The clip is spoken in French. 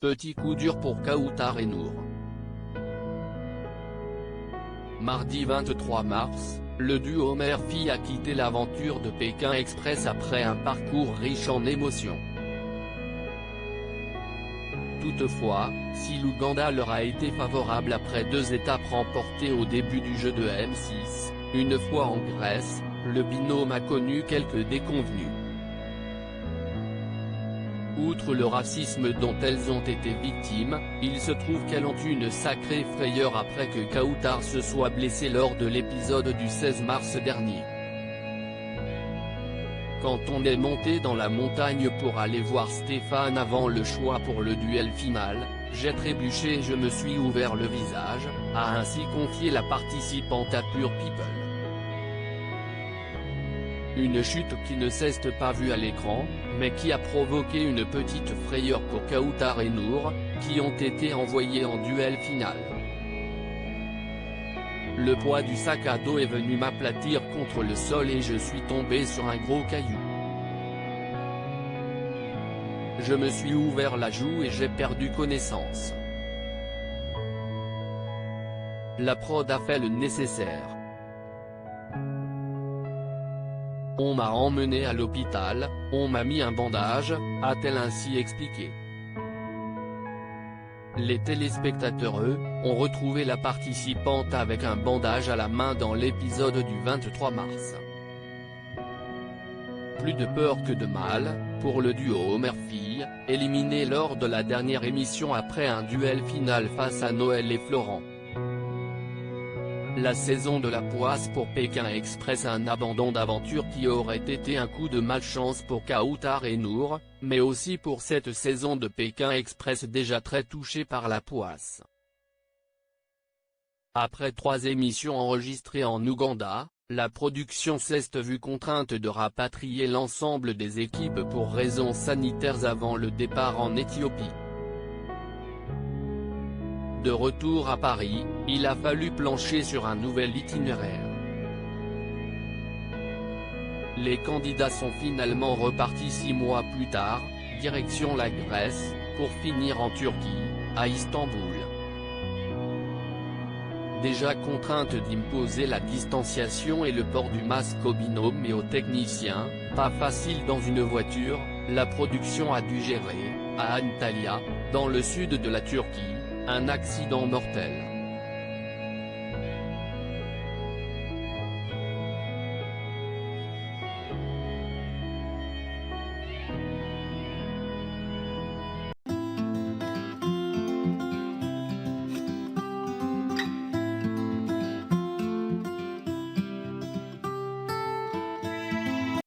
petit coup dur pour Kawtar et Nour. Mardi 23 mars, le duo mère-fille a quitté l'aventure de Pékin Express après un parcours riche en émotions. Toutefois, si l'Ouganda leur a été favorable après 2 étapes remportées au début du jeu de M6, une fois en Grèce, le binôme a connu quelques déconvenues. Outre le racisme dont elles ont été victimes, il se trouve qu'elles ont eu une sacrée frayeur après que Kawtar se soit blessé lors de l'épisode du 16 mars dernier. Quand on est monté dans la montagne pour aller voir Stéphane avant le choix pour le duel final, j'ai trébuché et je me suis ouvert le visage, a ainsi confié la participante à Pure People. Une chute qui ne s'est pas vue à l'écran, mais qui a provoqué une petite frayeur pour Kawtar et Nour, qui ont été envoyés en duel final. Le poids du sac à dos est venu m'aplatir contre le sol et je suis tombé sur un gros caillou. Je me suis ouvert la joue et j'ai perdu connaissance. La prod a fait le nécessaire. On m'a emmené à l'hôpital, on m'a mis un bandage, a-t-elle ainsi expliqué. Les téléspectateurs, eux, ont retrouvé la participante avec un bandage à la main dans l'épisode du 23 mars. Plus de peur que de mal, pour le duo mère-fille, éliminé lors de la dernière émission après un duel final face à Noël et Florent. La saison de la poisse pour Pékin Express, un abandon d'aventure qui aurait été un coup de malchance pour Kawtar et Nour, mais aussi pour cette saison de Pékin Express déjà très touchée par la poisse. Après 3 émissions enregistrées en Ouganda, la production s'est vue contrainte de rapatrier l'ensemble des équipes pour raisons sanitaires avant le départ en Éthiopie. De retour à Paris, il a fallu plancher sur un nouvel itinéraire. Les candidats sont finalement repartis 6 mois plus tard, direction la Grèce, pour finir en Turquie, à Istanbul. Déjà contrainte d'imposer la distanciation et le port du masque aux binômes et aux techniciens, pas facile dans une voiture, la production a dû gérer, à Antalya, dans le sud de la Turquie, un accident mortel.